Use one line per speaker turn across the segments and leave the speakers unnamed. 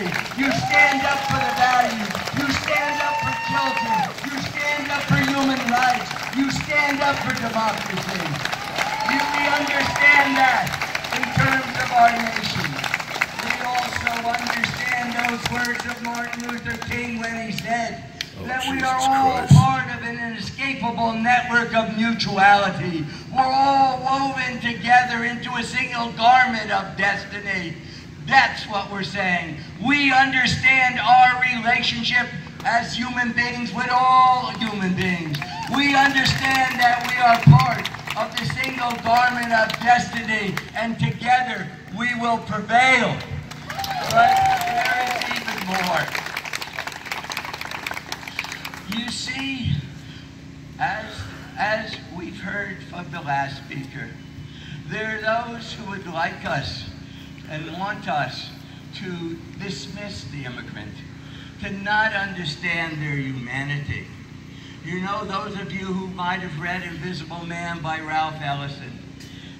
democracy. You stand up for the values. You stand up for children. You stand up for human rights. You stand up for democracy. We understand that in terms of our nation. We also understand those words of Martin Luther King when he said that we are all part of an inescapable network of mutuality. We're all woven together into a single garment of destiny. That's what we're saying. We understand our relationship as human beings with all human beings. We understand that we are part of the single garment of destiny, and together we will prevail. But there is even more. You see, as we've heard from the last speaker, there are those who would like us and want us to dismiss the immigrant, to not understand their humanity. You know, those of you who might have read Invisible Man by Ralph Ellison,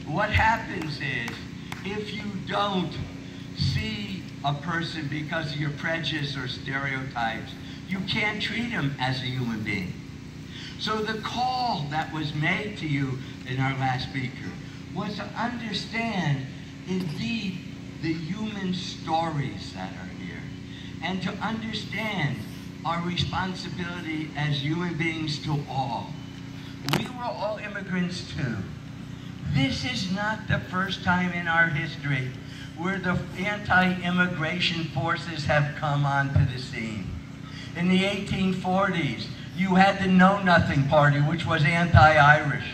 what happens is, if you don't see a person because of your prejudice or stereotypes, you can't treat him as a human being. So the call that was made to you in our last speaker was to understand, indeed, the human stories that are here, and to understand our responsibility as human beings to all. We were all immigrants too. This is not the first time in our history where the anti-immigration forces have come onto the scene. In the 1840s, you had the Know Nothing Party, which was anti-Irish.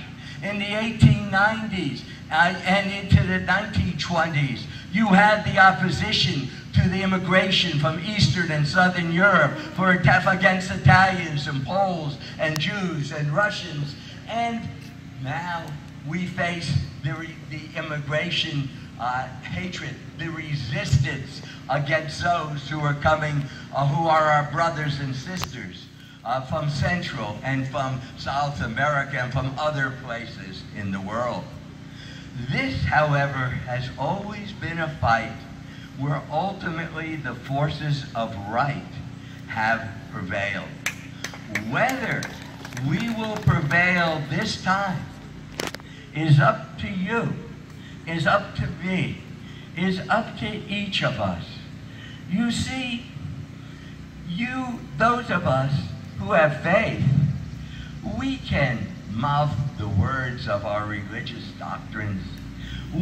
In the 1890s and into the 1920s, you had the opposition to the immigration from Eastern and Southern Europe against Italians and Poles and Jews and Russians. And now we face the immigration hatred, the resistance against those who are coming, who are our brothers and sisters from Central and from South America and from other places in the world. This, however, has always been a fight where ultimately the forces of right have prevailed. Whether we will prevail this time is up to you, is up to me, is up to each of us. You see, those of us who have faith, we can mouth the words of our religious doctrines.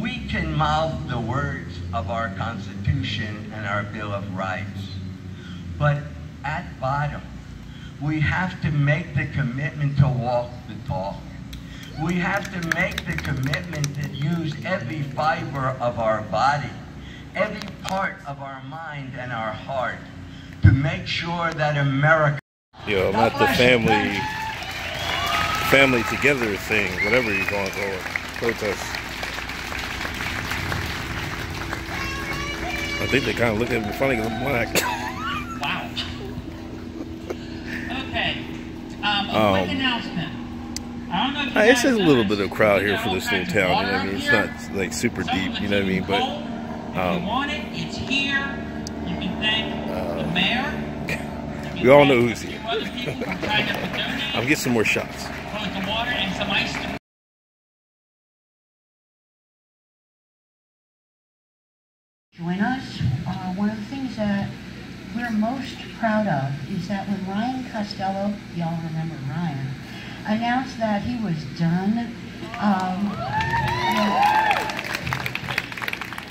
We can mouth the words of our Constitution and our Bill of Rights. But at bottom, we have to make the commitment to walk the talk. We have to make the commitment to use every fiber of our body, every part of our mind and our heart to make sure that America...
Yo, I'm at the family together thing, whatever you're going for, protest. I think they kind of look at me funny because I'm black.
Wow. Okay. A quick announcement. I don't know if you
it's just a little bit of crowd here for this little town, you know what I mean? It's not like super deep, you know what I mean? But
if you want it, it's here. You can thank the mayor.
We all know who's here.
Other people who signed up to donate.
I'll get some more shots.
Some water and some ice to join us. One of the things that we're most proud of is that when Ryan Costello, y'all remember Ryan, announced that he was done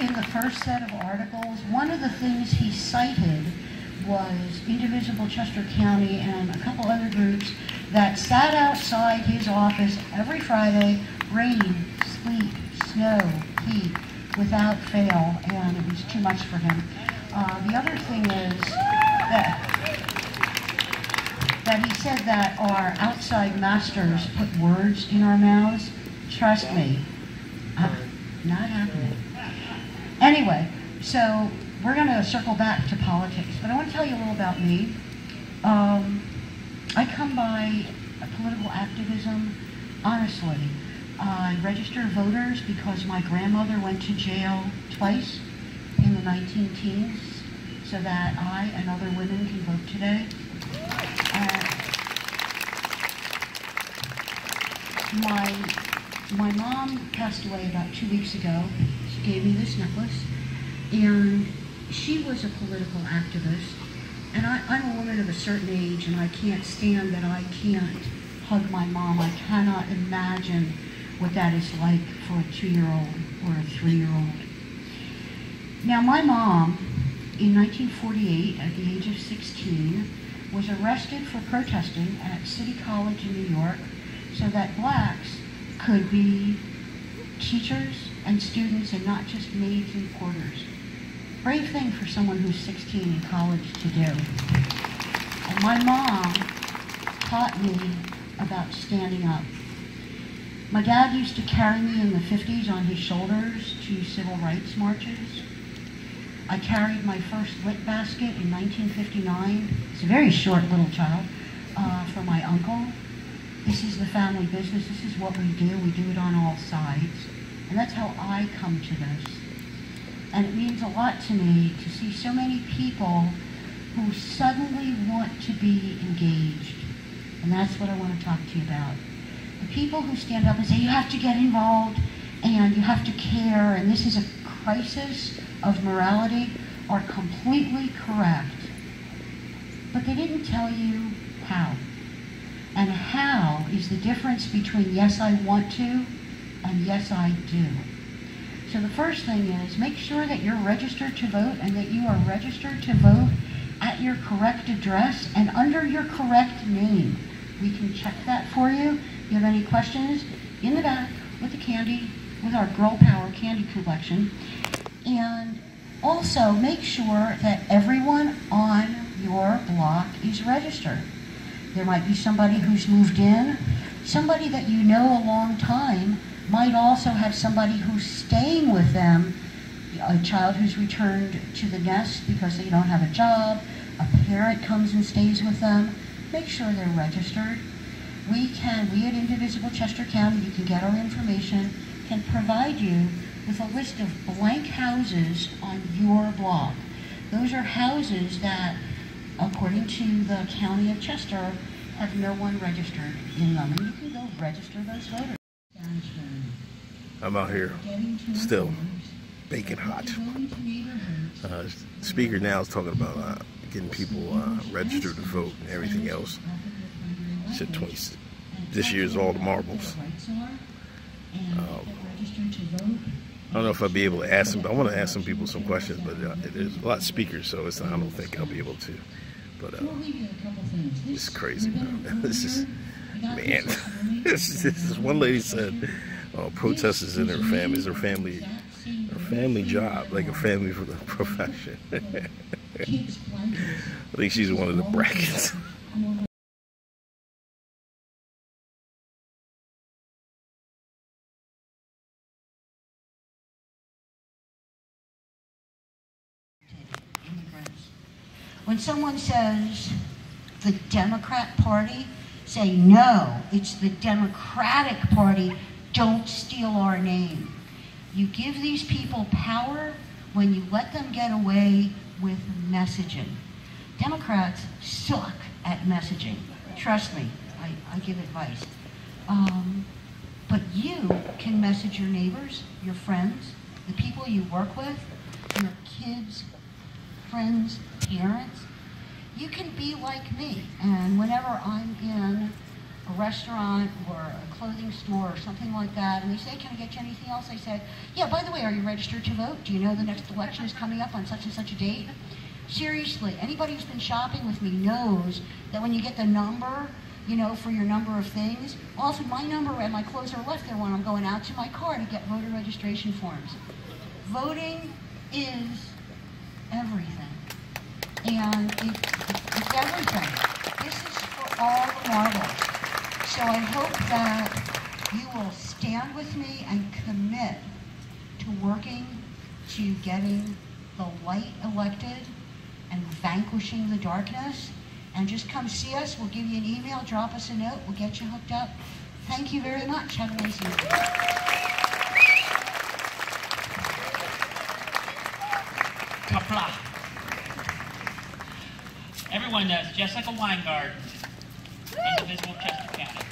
in the first set of articles, one of the things he cited was Indivisible Chester County and a couple other groups that sat outside his office every Friday, rain, sleet, snow, heat, without fail, and it was too much for him. The other thing is that he said that our outside masters put words in our mouths. Trust me, not happening. Anyway, so we're going to circle back to politics, but I want to tell you a little about me. I come by political activism, honestly. I register voters because my grandmother went to jail twice in the 19 teens. so that I and other women can vote today. My mom passed away about 2 weeks ago. She gave me this necklace, and she was a political activist. And I'm a woman of a certain age, and I can't stand that I can't hug my mom. I cannot imagine what that is like for a 2-year-old or a 3-year-old. Now, my mom, in 1948, at the age of 16, was arrested for protesting at City College in New York so that blacks could be teachers and students and not just maids and porters. Brave thing for someone who's 16 in college to do. And my mom taught me about standing up. My dad used to carry me in the 50s on his shoulders to civil rights marches. I carried my first lit basket in 1959. It's a very short little child, for my uncle. This is the family business. This is what we do. We do it on all sides. And that's how I come to this. And it means a lot to me to see so many people who suddenly want to be engaged. And that's what I want to talk to you about. The people who stand up and say, you have to get involved and you have to care, and this is a crisis of morality, are completely correct. But they didn't tell you how. And how is the difference between yes, I want to, and yes, I do. So the first thing is, make sure that you're registered to vote and that you are registered to vote at your correct address and under your correct name. We can check that for you. If you have any questions, in the back with the candy, with our Girl Power candy collection. And also make sure that everyone on your block is registered. There might be somebody who's moved in, somebody that you know a long time might also have somebody who's staying with them, a child who's returned to the nest because they don't have a job, a parent comes and stays with them. Make sure they're registered. We at Indivisible Chester County, you can get our information, can provide you with a list of blank houses on your block. Those are houses that, according to the County of Chester, have no one registered in them. And you can go register those voters.
I'm out here still baking hot. Speaker now is talking about getting people registered to vote and everything else. Shit, this year's all the marbles. I don't know if I'll be able to ask them. I want to ask some people some questions, but there's a lot of speakers, so I don't think I'll be able to. But it's crazy, man. This is, man. This is one lady said, protesters in her family is her family job, like a family for the profession. I think she's one of the brackets.
When someone says the Democrat Party, say no, it's the Democratic Party, don't steal our name. You give these people power when you let them get away with messaging. Democrats suck at messaging. Trust me, I give advice. But you can message your neighbors, your friends, the people you work with, your kids, friends, parents. You can be like me, and whenever I'm in a restaurant or a clothing store or something like that, and they say, can I get you anything else? I said, yeah, by the way, are you registered to vote? Do you know the next election is coming up on such and such a date? Seriously, anybody who's been shopping with me knows that when you get the number, you know, for your number of things, often my number and my clothes are left there when I'm going out to my car to get voter registration forms. Voting is everything. And it's everything. This is for all the marbles. So I hope that you will stand with me and commit to working to getting the light elected and vanquishing the darkness. And just come see us. We'll give you an email, drop us a note, we'll get you hooked up. Thank you very much. Have a nice evening.
Kapla. everyone knows Jessica Weingarten, indivisible Chester County.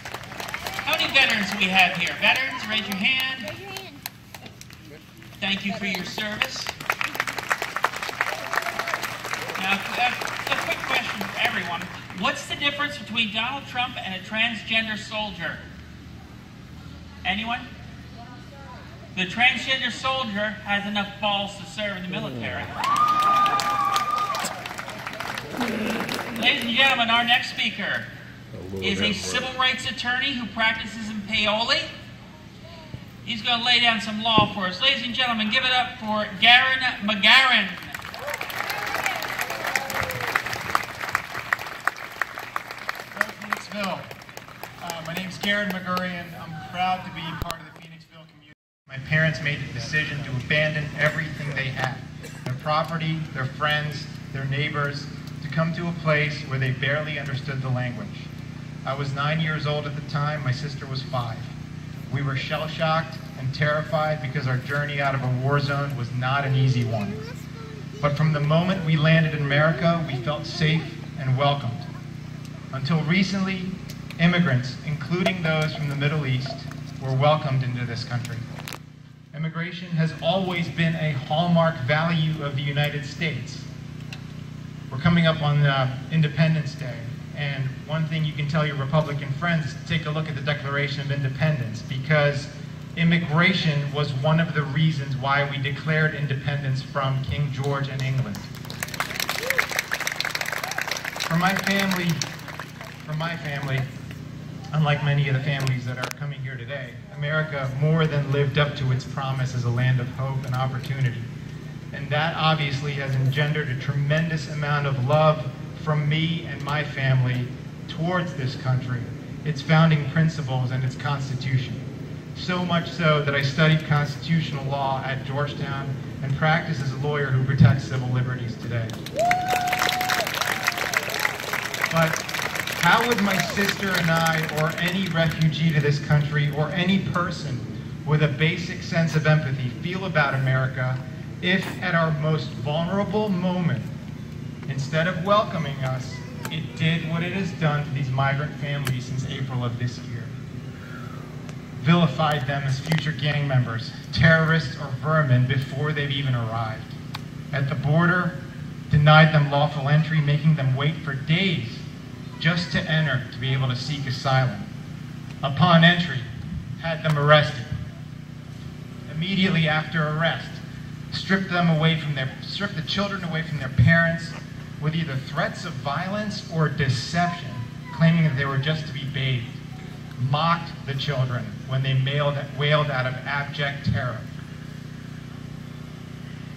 How many veterans do we have here? Veterans, raise your hand.
Raise your hand.
Thank you for your service. Now, a quick question for everyone. What's the difference between Donald Trump and a transgender soldier? Anyone? The transgender soldier has enough balls to serve in the military. Ladies and gentlemen, our next speaker is a civil rights attorney who practices in Paoli. He's going to lay down some law for us. Ladies and gentlemen, give it up for Garen McGarren.
Phoenixville. My name's Garen McGurrian. I'm proud to be part of the Phoenixville community. My parents made the decision to abandon everything they had. Their property, their friends, their neighbors, to come to a place where they barely understood the language. I was 9 years old at the time. My sister was 5. We were shell-shocked and terrified because our journey out of a war zone was not an easy one. But from the moment we landed in America, we felt safe and welcomed. Until recently, immigrants, including those from the Middle East, were welcomed into this country. Immigration has always been a hallmark value of the United States. We're coming up on Independence Day, and one thing you can tell your Republican friends is to take a look at the Declaration of Independence, because immigration was one of the reasons why we declared independence from King George and England. For my family, unlike many of the families that are coming here today, America more than lived up to its promise as a land of hope and opportunity. And that obviously has engendered a tremendous amount of love from me and my family towards this country, its founding principles and its Constitution. So much so that I studied constitutional law at Georgetown and practice as a lawyer who protects civil liberties today. But how would my sister and I, or any refugee to this country, or any person with a basic sense of empathy feel about America if at our most vulnerable moment, instead of welcoming us, it did what it has done to these migrant families since April of this year? Vilified them as future gang members, terrorists, or vermin before they've even arrived. At the border, denied them lawful entry, making them wait for days just to enter to be able to seek asylum. Upon entry, had them arrested. Immediately after arrest, stripped the children away from their parents with either threats of violence or deception, claiming that they were just to be bathed. Mocked the children when they wailed out of abject terror.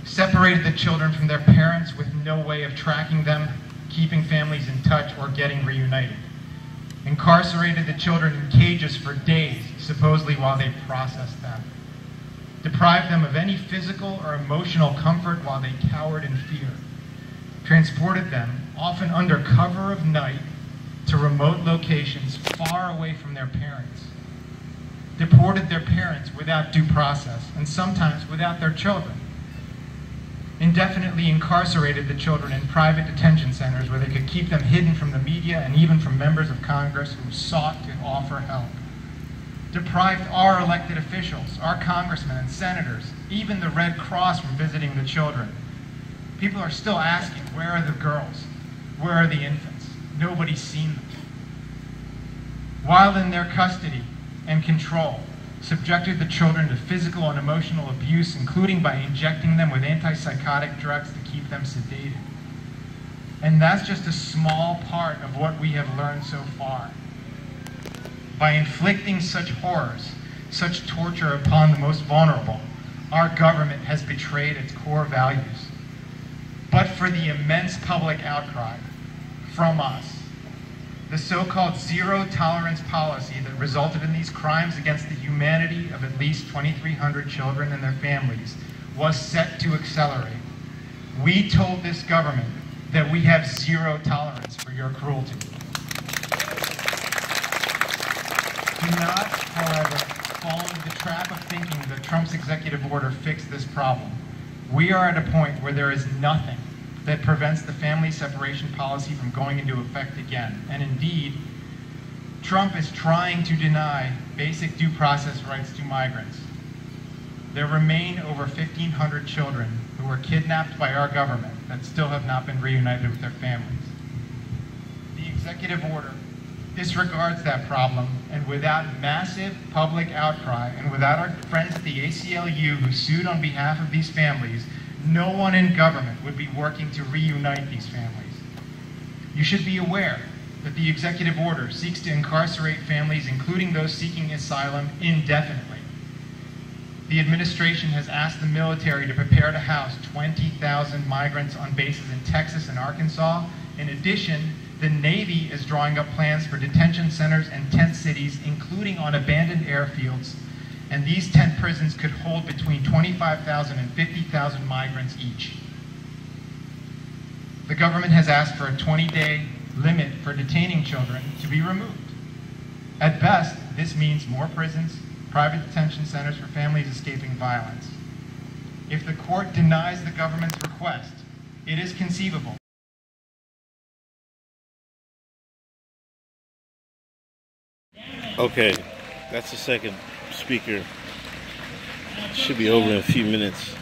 Separated the children from their parents with no way of tracking them, keeping families in touch, or getting reunited. Incarcerated the children in cages for days, supposedly while they processed them. Deprived them of any physical or emotional comfort while they cowered in fear. Transported them, often under cover of night, to remote locations far away from their parents. Deported their parents without due process, and sometimes without their children. Indefinitely incarcerated the children in private detention centers where they could keep them hidden from the media and even from members of Congress who sought to offer help. Deprived our elected officials, our congressmen and senators, even the Red Cross from visiting the children. People are still asking, where are the girls? Where are the infants? Nobody's seen them. While in their custody and control, subjected the children to physical and emotional abuse, including by injecting them with antipsychotic drugs to keep them sedated. And that's just a small part of what we have learned so far. By inflicting such horrors, such torture upon the most vulnerable, our government has betrayed its core values. But for the immense public outcry from us, the so-called zero-tolerance policy that resulted in these crimes against the humanity of at least 2,300 children and their families was set to accelerate. We told this government that we have zero tolerance for your cruelty. Do not, however, fall into the trap of thinking that Trump's executive order fixed this problem. We are at a point where there is nothing that prevents the family separation policy from going into effect again. And indeed, Trump is trying to deny basic due process rights to migrants. There remain over 1,500 children who were kidnapped by our government that still have not been reunited with their families. The executive order disregards that problem, and without massive public outcry, and without our friends at the ACLU who sued on behalf of these families, no one in government would be working to reunite these families. You should be aware that the executive order seeks to incarcerate families, including those seeking asylum, indefinitely. The administration has asked the military to prepare to house 20,000 migrants on bases in Texas and Arkansas. In addition, the Navy is drawing up plans for detention centers and tent cities, including on abandoned airfields, and these tent prisons could hold between 25,000 and 50,000 migrants each. The government has asked for a 20-day limit for detaining children to be removed. At best, this means more prisons, private detention centers for families escaping violence. If the court denies the government's request, it is conceivable
Okay, that's the second speaker. Should be over in a few minutes,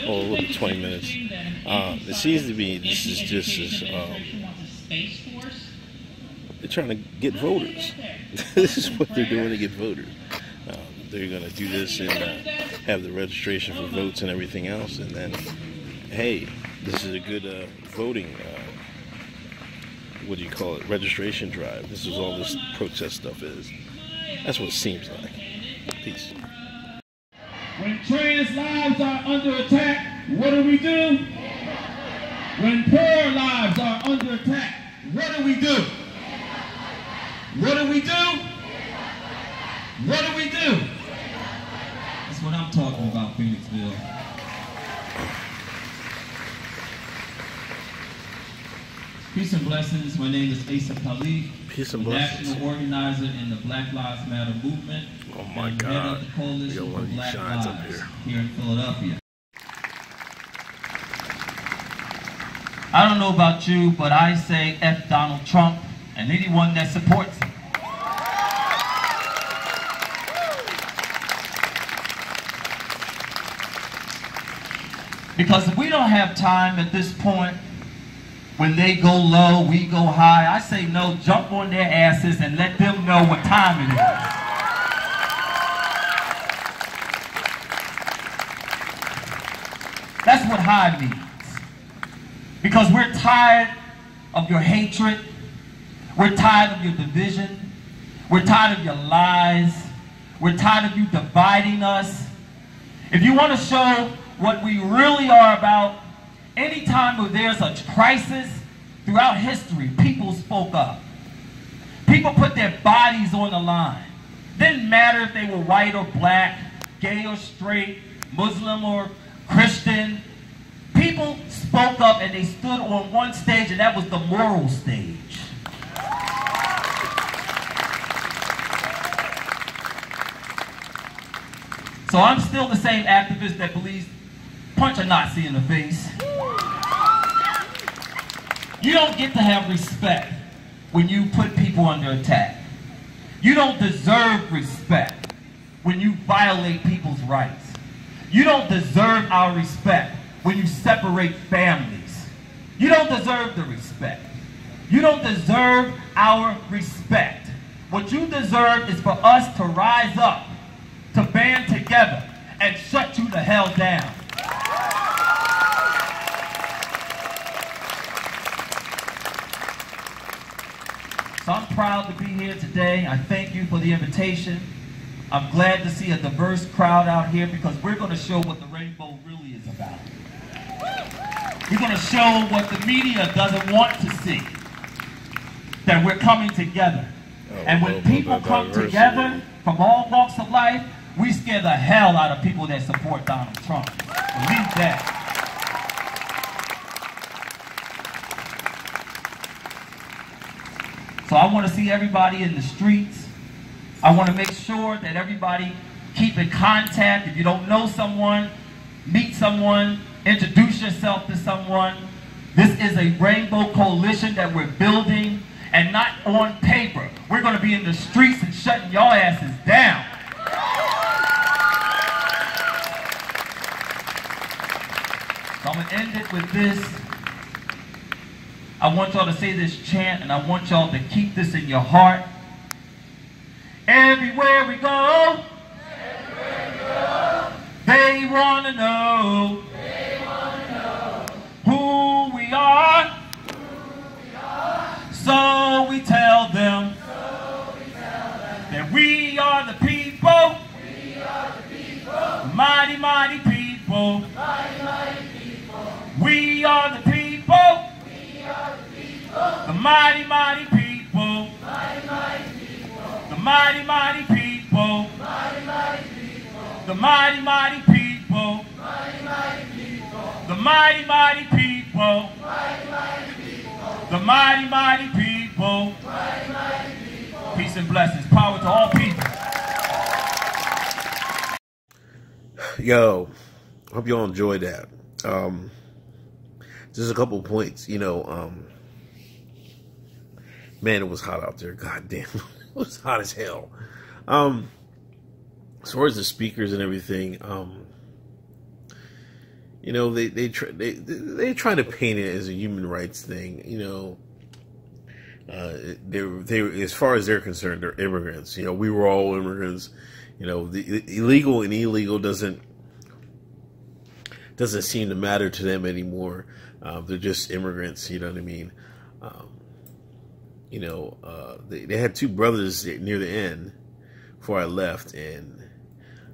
or a little bit 20 minutes. It seems to be this is just they're trying to get voters. This is what they're doing to get voters. They're going to do this and have the registration for votes and everything else, and then, hey, this is a good voting. What do you call it? Registration drive. This is all this protest stuff is. That's what it seems like. Peace.
When trans lives are under attack, what do we do? When poor lives are under attack, what do we do? What do we do? What do we do? That's what I'm talking about, Phoenixville. Peace and blessings. My name is Asa Khalif.
Peace and blessings.
National organizer in the Black Lives Matter movement.
Oh my
and
God.
head of the Coalition
We got one
for
of these
Black
shines
Lives
up here.
here in Philadelphia. I don't know about you, but I say F Donald Trump and anyone that supports him. Because we don't have time at this point. When they go low, we go high. I say no, jump on their asses and let them know what time it is. That's what high means. Because we're tired of your hatred. We're tired of your division. We're tired of your lies. We're tired of you dividing us. If you want to show what we really are about, anytime when there's a crisis throughout history, people spoke up. People put their bodies on the line. Didn't matter if they were white or black, gay or straight, Muslim or Christian. People spoke up and they stood on one stage, and that was the moral stage. So I'm still the same activist that believes punch a Nazi in the face. You don't get to have respect when you put people under attack. You don't deserve respect when you violate people's rights. You don't deserve our respect when you separate families. You don't deserve the respect. You don't deserve our respect. What you deserve is for us to rise up, to band together, and shut you the hell down. So I'm proud to be here today. I thank you for the invitation. I'm glad to see a diverse crowd out here because we're going to show what the rainbow really is about. We're going to show what the media doesn't want to see. That we're coming together. And when people come together from all walks of life, we scare the hell out of people that support Donald Trump. Believe that. So I want to see everybody in the streets. I want to make sure that everybody keep in contact. If you don't know someone, meet someone, introduce yourself to someone. This is a rainbow coalition that we're building, and not on paper. We're going to be in the streets and shutting y'all asses down. So I'm going to end it with this. I want y'all to say this chant, and I want y'all to keep this in your heart. Everywhere we go, they want to know, who we are. So we tell them that we are the people, mighty, mighty people. We are the people, the mighty, mighty people. The mighty, mighty people. The mighty, mighty people. The mighty, mighty people. The mighty, mighty people. Peace and blessings. Power to all people.
Yo, hope y'all enjoyed that. Just a couple points, man, it was hot out there. God damn, it was hot as hell. As far as the speakers and everything, they try to paint it as a human rights thing. They as far as they're concerned, they're immigrants. We were all immigrants. The illegal and illegal doesn't seem to matter to them anymore. They're just immigrants. You know what I mean? They had two brothers near the end before I left, and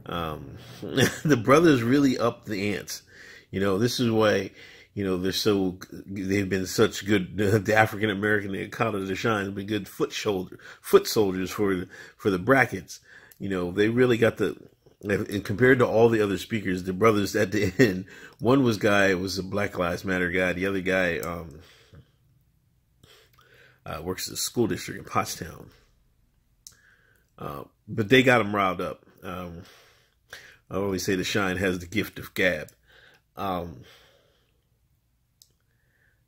the brothers really upped the ants. This is why, they've been such good, the African American, they call it the shine, have been good foot soldiers for the brackets. They really got and compared to all the other speakers, the brothers at the end, one was a Black Lives Matter guy. The other guy, works at the school district in Pottstown. But they got him riled up. I always say the shine has the gift of gab. I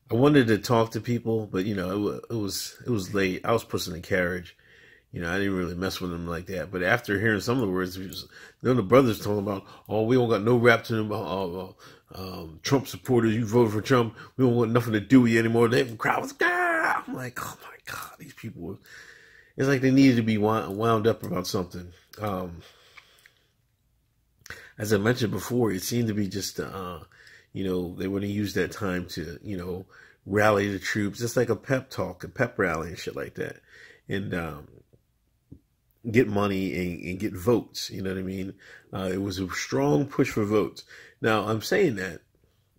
wanted to talk to people, but it was late. I was pushing the carriage. I didn't really mess with them like that. But after hearing some of the words, the brothers talking about, oh, we don't got no rap to them. Trump supporters, you voted for Trump. We don't want nothing to do with you anymore. The crowd was, ah! I'm like, oh my God, these people. It's like they needed to be wound up about something. As I mentioned before, it seemed to be just, they want to use that time to, rally the troops. Just like a pep talk, a pep rally and shit like that. And get money and get votes. You know what I mean? It was a strong push for votes. Now, I'm saying that.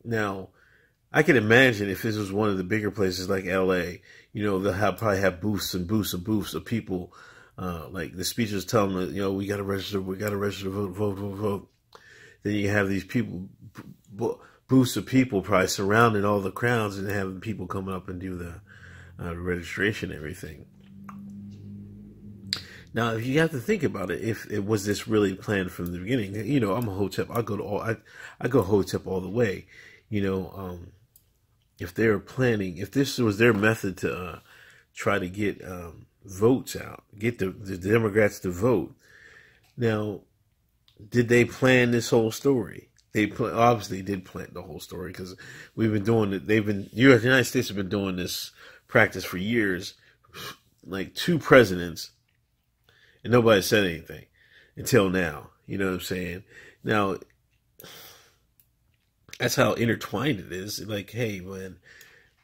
Now, I can imagine if this was one of the bigger places like LA, they'll probably have booths and booths and booths of people. Like the speeches tell them that, we got to register, vote. Then you have these people, booths of people probably surrounding all the crowds and having people coming up and do the registration and everything. Now, if you have to think about it, if it was this really planned from the beginning, I'm a Hotep. I go Hotep all the way. If they're planning, if this was their method to try to get votes out, get the Democrats to vote. Now, did they plan this whole story? They obviously did plan the whole story, because we've been doing it. The United States have been doing this practice for years, like 2 presidents, and nobody said anything until now. You know what I'm saying? Now, that's how intertwined it is. Like, hey, man,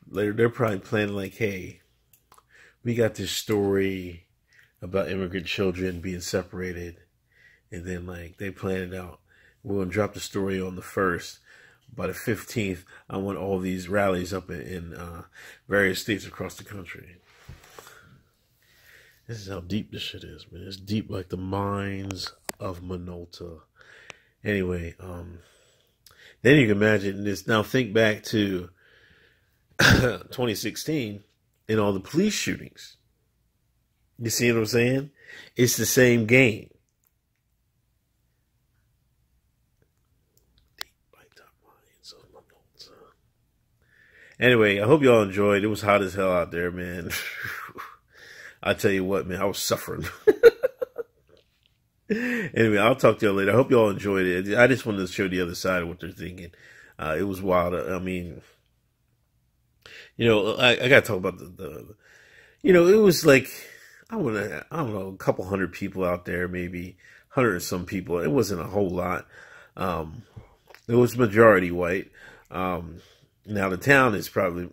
they're probably planning like, hey, we got this story about immigrant children being separated, and then like they plan it out. We're gonna drop the story on the 1st. By the 15th, I want all these rallies up in various states across the country. This is how deep this shit is, man. It's deep like the mines of Minolta. Anyway, then you can imagine this. Now think back to 2016 and all the police shootings. You see what I'm saying? It's the same game. Deep like the mines of Minolta. Anyway, I hope y'all enjoyed. It was hot as hell out there, man. I tell you what, man, I was suffering. Anyway, I'll talk to y'all later. I hope y'all enjoyed it. I just wanted to show the other side of what they're thinking. It was wild. I mean, I got to talk about the it was like, I don't know, a couple hundred people out there, maybe 100 and some people. It wasn't a whole lot. It was majority white. Now the town is probably, I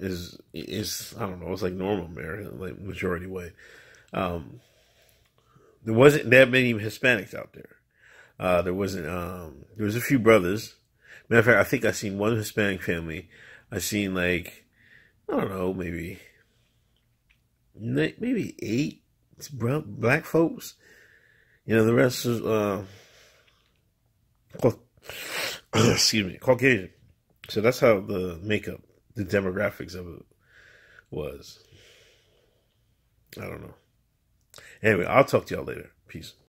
don't know, it's like normal American, like majority white. There wasn't that many Hispanics out there. There was a few brothers. Matter of fact, I think I seen one Hispanic family. I seen like, I don't know, maybe 8 black folks. The rest was, excuse me, Caucasian. So that's how the makeup, the demographics of it was. I don't know. Anyway, I'll talk to y'all later. Peace.